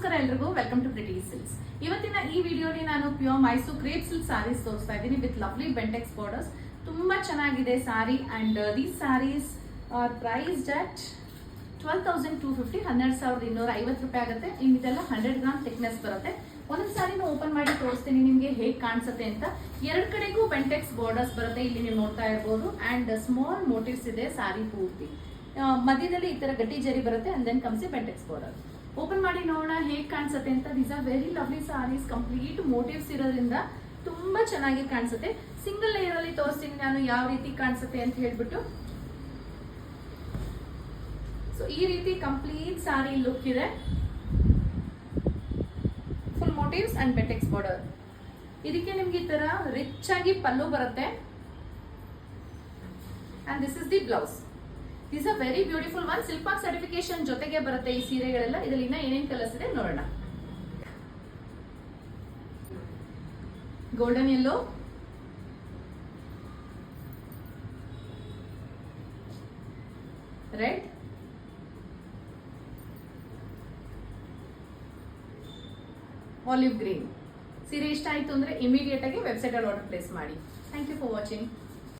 ನಮಸ್ಕಾರ ಎಲ್ರಿಗೂ, welcome to pretty silks. ಇವತ್ತಿನ ಈ ವಿಡಿಯೋಲಿ ನಾನು pure Mysore crepe silk saris ತೋರಿಸ್ತಾ ಇದ್ದೀನಿ ವಿತ್ ಲವ್ಲಿ ಬೆಂಟೆಕ್ಸ್ ಬಾರ್ಡರ್ಸ್. ತುಂಬಾ ಚೆನ್ನಾಗಿದೆ sari and these saris are priced at 12,250, 12,250 ರೂಪಾಯಿ ಆಗುತ್ತೆ. ಇದೆಲ್ಲ 100 ಗ್ರಾಮ್ ಥಿಕ್ನೆಸ್ ಬರುತ್ತೆ. ಒಂದೊಂದು ಸಾರಿನ ಓಪನ್ ಮಾಡಿ ತೋರಿಸ್ತೀನಿ ನಿಮಗೆ ಹೇಗೆ ಕಾಣಿಸುತ್ತೆ ಅಂತ. ಎರಡು ಕಡೆಗೂ ಬೆಂಟೆಕ್ಸ್ ಬಾರ್ಡರ್ಸ್ ಬರುತ್ತೆ, ಇಲ್ಲಿ ನೀವು ನೋಡ್ತಾ ಇರ್ಬೋದು. ಅಂಡ್ ಸ್ಮಾಲ್ ಮೋಟಿವ್ಸ್ ಇದೆ ಸಾರಿ ಪೂರ್ತಿ. ಮಧ್ಯದಲ್ಲಿ ಈ ತರ ಗಟ್ಟಿ ಜರಿ ಬರುತ್ತೆ and then comes Bentex border. Open ಮಾಡಿ ನೋಡೋಣ ಹೇಗೆ ಕಾಣಿಸುತ್ತೆ ಅಂತ. These are very lovely saris, complete motifs ಇರೋದ್ರಿಂದ ತುಂಬಾ ಚೆನ್ನಾಗಿ ಕಾಣಿಸುತ್ತೆ. ಸಿಂಗಲ್ ಲೇಯರ್ ಅಲ್ಲಿ ತೋರಿಸ್ತೀನಿ ನಾನು ಯಾವ ರೀತಿ ಕಾಣಿಸುತ್ತೆ ಅಂತ ಹೇಳ್ಬಿಟ್ಟು. ಸೊ ಈ ರೀತಿ ಕಂಪ್ಲೀಟ್ ಸಾರಿ ಲುಕ್ ಇದೆ, full motifs and Bentex border. ಇದಕ್ಕೆ ನಿಮ್ಗೆ ಈ ತರ ರಿಚ್ ಆಗಿ ಪಲ್ಲು ಬರುತ್ತೆ and this is the blouse. This are very beautiful one. ಸಿಲ್ಪಾಕ್ ಸರ್ಟಿಫಿಕೇಶನ್ ಜೊತೆಗೆ ಬರುತ್ತೆ ಈ ಸೀರೆಗಳೆಲ್ಲ. ಇದರಲ್ಲಿ ಇನ್ನ ಏನೇನ್ ಕಲರ್ಸ್ ಇದೆ ನೋಡೋಣ. Golden yellow, red, olive green. ಸೀರೆ ಇಷ್ಟ ಆಯ್ತು ಅಂದ್ರೆ ಇಮಿಡಿಯೇಟ್ ಆಗಿ ವೆಬ್ಸೈಟ್ ಅಲ್ಲಿ ಆರ್ಡರ್ ಪ್ಲೇಸ್ ಮಾಡಿ. Thank you for watching.